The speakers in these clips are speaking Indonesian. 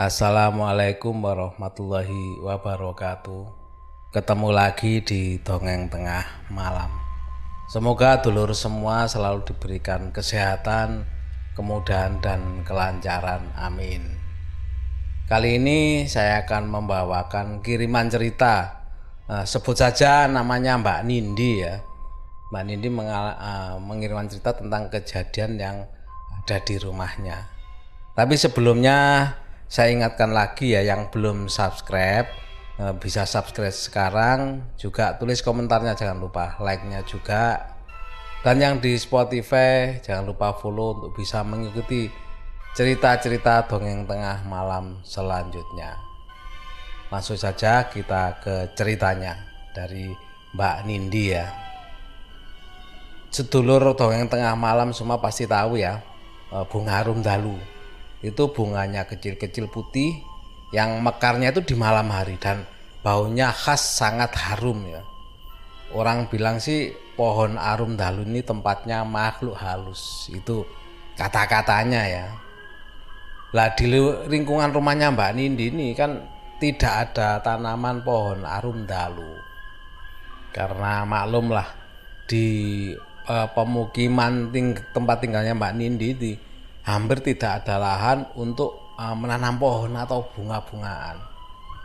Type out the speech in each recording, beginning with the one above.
Assalamualaikum warahmatullahi wabarakatuh. Ketemu lagi di Dongeng Tengah Malam. Semoga dulur semua selalu diberikan kesehatan, kemudahan dan kelancaran. Amin. Kali ini saya akan membawakan kiriman cerita. Sebut saja namanya Mbak Nindi ya. Mbak Nindi mengirimkan cerita tentang kejadian yang ada di rumahnya. Tapi sebelumnya saya ingatkan lagi ya, yang belum subscribe bisa subscribe sekarang, juga tulis komentarnya jangan lupa, like-nya juga. Dan yang di Spotify jangan lupa follow untuk bisa mengikuti cerita-cerita dongeng tengah malam selanjutnya. Langsung saja kita ke ceritanya dari Mbak Nindi ya. Sedulur dongeng tengah malam semua pasti tahu ya, bunga harum dalu. Itu bunganya kecil-kecil putih yang mekarnya itu di malam hari dan baunya khas, sangat harum ya. Orang bilang sih pohon arum dalu ini tempatnya makhluk halus, itu kata-katanya ya. Lah di lingkungan rumahnya Mbak Nindi ini kan tidak ada tanaman pohon arum dalu. Karena maklum lah di pemukiman tempat tinggalnya Mbak Nindi di hampir tidak ada lahan untuk menanam pohon atau bunga-bungaan.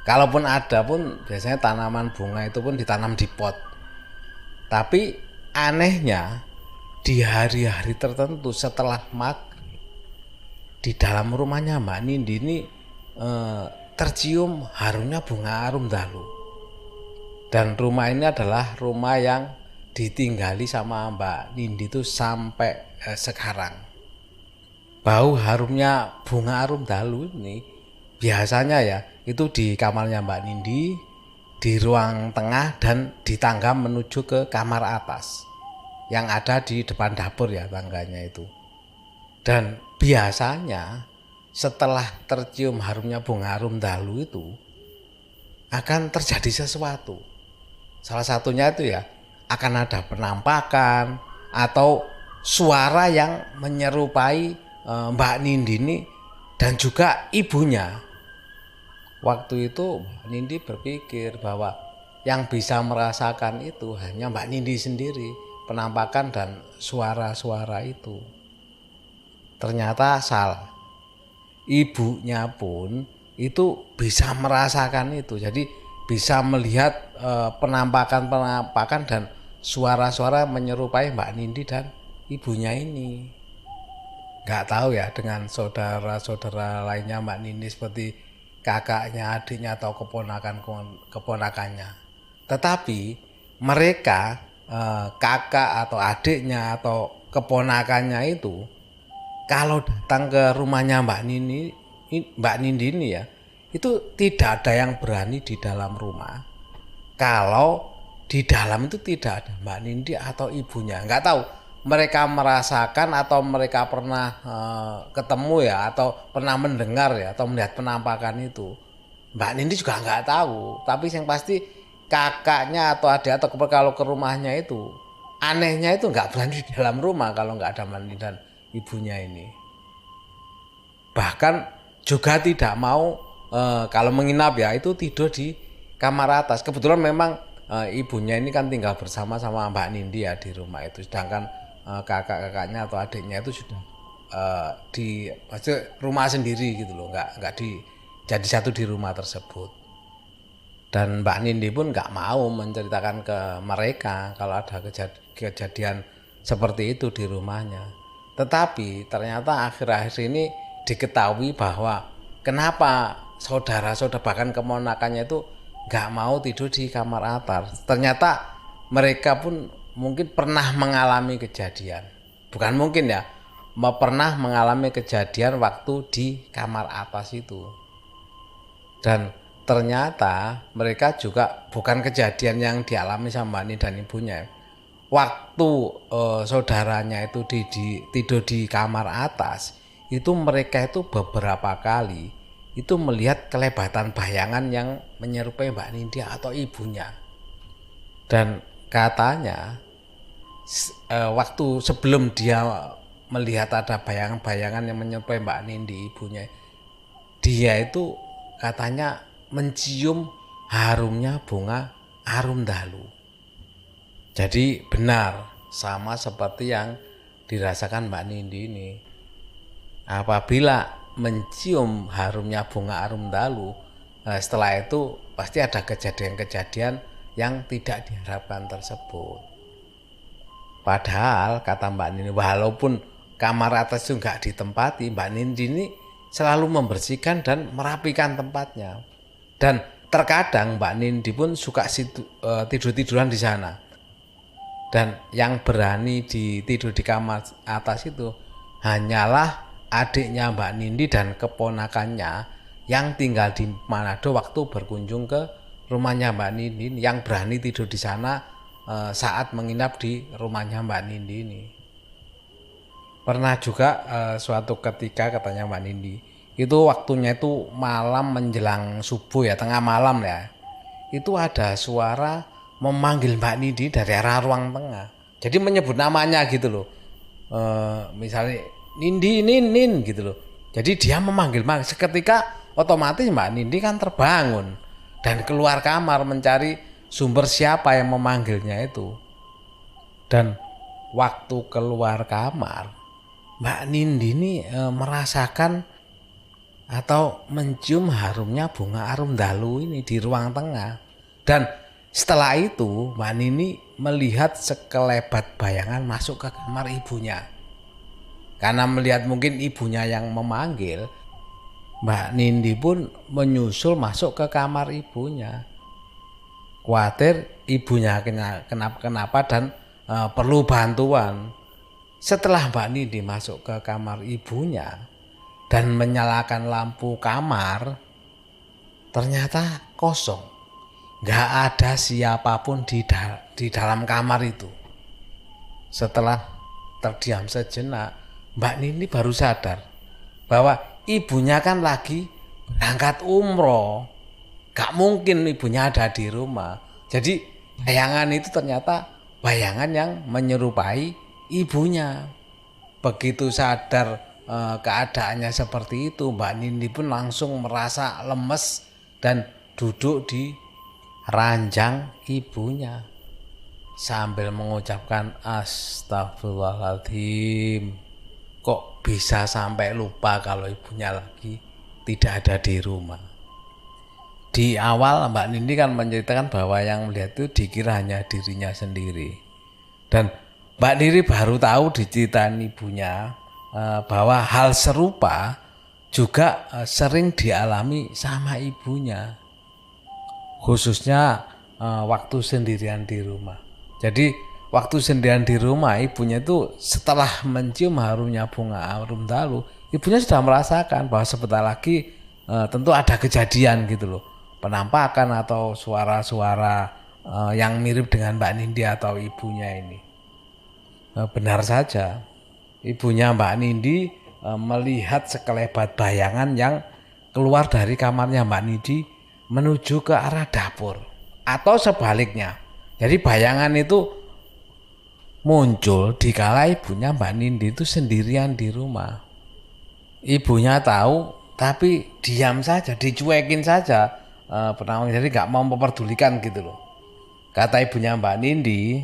Kalaupun ada pun biasanya tanaman bunga itu pun ditanam di pot. Tapi anehnya di hari-hari tertentu setelah maghrib, di dalam rumahnya Mbak Nindi ini tercium harumnya bunga arum dalu. Dan rumah ini adalah rumah yang ditinggali sama Mbak Nindi itu sampai sekarang. Bau harumnya bunga arum dalu ini biasanya ya itu di kamarnya Mbak Nindi, di ruang tengah, dan di tangga menuju ke kamar atas yang ada di depan dapur ya, tangganya itu. Dan biasanya setelah tercium harumnya bunga arum dalu itu akan terjadi sesuatu. Salah satunya itu ya akan ada penampakan atau suara yang menyerupai Mbak Nindi ini dan juga ibunya. Waktu itu Mbak Nindi berpikir bahwa yang bisa merasakan itu hanya Mbak Nindi sendiri, penampakan dan suara-suara itu. Ternyata salah. Ibunya pun itu bisa merasakan itu. Jadi bisa melihat penampakan dan suara-suara menyerupai Mbak Nindi dan ibunya ini. Nggak tahu ya dengan saudara-saudara lainnya Mbak Nindi seperti kakaknya, adiknya atau keponakannya. Tetapi mereka kakak atau adiknya atau keponakannya itu kalau datang ke rumahnya Mbak Nindi ini ya, itu tidak ada yang berani di dalam rumah kalau di dalam itu tidak ada Mbak Nindi atau ibunya. Nggak tahu mereka merasakan atau mereka pernah ketemu ya, atau pernah mendengar ya, atau melihat penampakan itu. Mbak Nindi juga nggak tahu. Tapi yang pasti kakaknya atau adik atau kalau ke rumahnya itu, anehnya itu nggak berani di dalam rumah kalau nggak ada Mbak Nindi dan ibunya ini. Bahkan juga tidak mau kalau menginap ya itu tidur di kamar atas. Kebetulan memang ibunya ini kan tinggal bersama sama Mbak Nindi ya di rumah itu, sedangkan kakak-kakaknya atau adiknya itu sudah di rumah sendiri gitu loh, nggak jadi satu di rumah tersebut. Dan Mbak Nindi pun nggak mau menceritakan ke mereka kalau ada kejadian seperti itu di rumahnya. Tetapi ternyata akhir-akhir ini diketahui bahwa kenapa saudara-saudara bahkan keponakannya itu nggak mau tidur di kamar atas. Ternyata mereka pun mungkin pernah mengalami kejadian, bukan mungkin ya, pernah mengalami kejadian waktu di kamar atas itu. Dan ternyata mereka juga bukan kejadian yang dialami sama Mbak Nindi dan ibunya. Waktu saudaranya itu tidur di kamar atas itu, mereka itu beberapa kali itu melihat kelebatan bayangan yang menyerupai Mbak Nindi atau ibunya. Dan katanya waktu sebelum dia melihat ada bayangan-bayangan yang menyerupai Mbak Nindi ibunya, dia itu katanya mencium harumnya bunga arum dalu. Jadi benar, sama seperti yang dirasakan Mbak Nindi ini. Apabila mencium harumnya bunga arum dalu, setelah itu pasti ada kejadian-kejadian yang tidak diharapkan tersebut. Padahal kata Mbak Nindi, walaupun kamar atas itu nggak ditempati, Mbak Nindi ini selalu membersihkan dan merapikan tempatnya. Dan terkadang Mbak Nindi pun suka tidur-tiduran di sana. Dan yang berani tidur di kamar atas itu hanyalah adiknya Mbak Nindi dan keponakannya yang tinggal di Manado waktu berkunjung ke rumahnya Mbak Nindi, yang berani tidur di sana saat menginap di rumahnya Mbak Nindi ini. Pernah juga suatu ketika katanya Mbak Nindi, itu waktunya itu malam menjelang subuh ya, tengah malam ya, itu ada suara memanggil Mbak Nindi dari arah ruang tengah. Jadi menyebut namanya gitu loh. Misalnya Nindi, Nin gitu loh. Jadi dia memanggil, seketika otomatis Mbak Nindi kan terbangun dan keluar kamar mencari sumber siapa yang memanggilnya itu. Dan waktu keluar kamar, Mbak Nindi ini merasakan atau mencium harumnya bunga arum dalu ini di ruang tengah. Dan setelah itu Mbak Nini melihat sekelebat bayangan masuk ke kamar ibunya. Karena melihat mungkin ibunya yang memanggil, Mbak Nindi pun menyusul masuk ke kamar ibunya. Khawatir ibunya kenapa dan perlu bantuan. Setelah Mbak Nindi masuk ke kamar ibunya dan menyalakan lampu kamar, ternyata kosong. Nggak ada siapapun di dalam kamar itu. Setelah terdiam sejenak, Mbak Nini baru sadar bahwa ibunya kan lagi berangkat umroh. Gak mungkin ibunya ada di rumah. Jadi bayangan itu ternyata bayangan yang menyerupai ibunya. Begitu sadar keadaannya seperti itu, Mbak Nini pun langsung merasa lemes dan duduk di ranjang ibunya sambil mengucapkan astagfirullahaladzim, kok bisa sampai lupa kalau ibunya lagi tidak ada di rumah. Di awal Mbak Nindi kan menceritakan bahwa yang melihat itu dikira hanya dirinya sendiri, dan Mbak Nindi baru tahu diceritain ibunya bahwa hal serupa juga sering dialami sama ibunya, khususnya waktu sendirian di rumah. Jadi waktu sendirian di rumah, ibunya itu setelah mencium harumnya bunga arum dalu, ibunya sudah merasakan bahwa sebentar lagi tentu ada kejadian gitu loh, penampakan atau suara-suara yang mirip dengan Mbak Nindi atau ibunya ini. Benar saja, ibunya Mbak Nindi melihat sekelebat bayangan yang keluar dari kamarnya Mbak Nindi menuju ke arah dapur, atau sebaliknya. Jadi bayangan itu muncul dikala ibunya Mbak Nindi itu sendirian di rumah. Ibunya tahu tapi diam saja, dicuekin saja, jadi nggak mau memperdulikan gitu loh. Kata ibunya Mbak Nindi,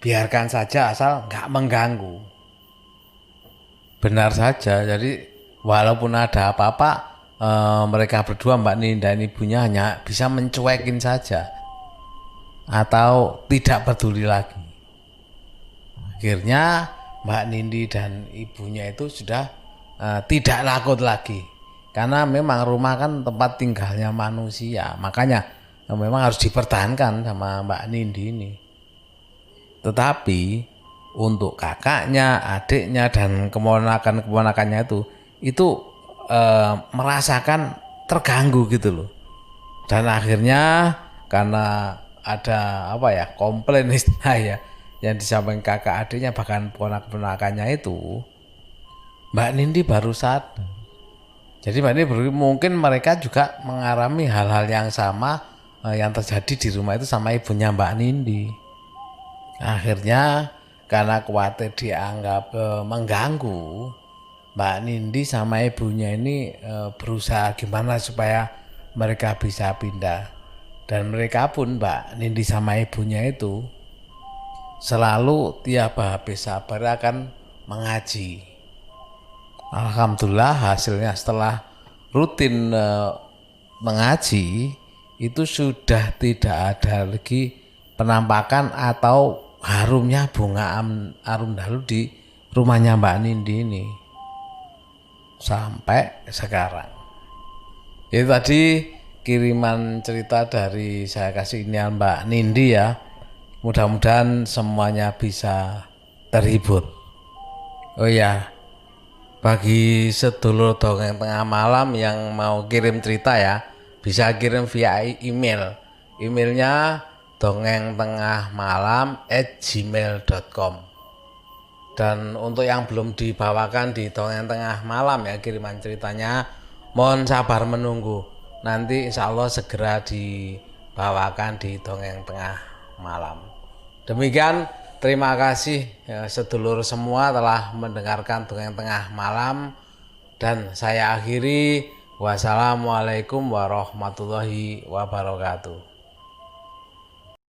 biarkan saja asal nggak mengganggu. Benar saja, jadi walaupun ada apa-apa, mereka berdua, Mbak Nindi dan ibunya, hanya bisa mencuekin saja atau tidak peduli lagi. Akhirnya Mbak Nindi dan ibunya itu sudah tidak takut lagi, karena memang rumah kan tempat tinggalnya manusia, makanya memang harus dipertahankan sama Mbak Nindi ini. Tetapi untuk kakaknya, adiknya dan keponakannya itu merasakan terganggu gitu loh. Dan akhirnya karena ada komplain istilah yang disampaikan kakak adiknya, bahkan ponakannya itu, Mbak Nindi baru sadar. Jadi Mbak Nindi mungkin mereka juga mengalami hal-hal yang sama yang terjadi di rumah itu sama ibunya Mbak Nindi. Akhirnya karena khawatir dianggap mengganggu, Mbak Nindi sama ibunya ini berusaha gimana supaya mereka bisa pindah. Dan mereka pun, Mbak Nindi sama ibunya itu selalu tiap habis sabar akan mengaji. Alhamdulillah hasilnya setelah rutin mengaji itu sudah tidak ada lagi penampakan atau harumnya bunga arum dalu di rumahnya Mbak Nindi ini sampai sekarang. Itu tadi kiriman cerita dari saya kasih ini Mbak Nindi ya. Mudah-mudahan semuanya bisa terhibur. Oh ya, bagi sedulur dongeng tengah malam yang mau kirim cerita ya, bisa kirim via email. Emailnya dongengtengahmalam@gmail.com. Dan untuk yang belum dibawakan di dongeng tengah malam ya kiriman ceritanya, mohon sabar menunggu. Nanti insya Allah segera dibawakan di dongeng tengah malam. Demikian, terima kasih ya, sedulur semua telah mendengarkan dongeng tengah malam. Dan saya akhiri, wassalamualaikum warahmatullahi wabarakatuh.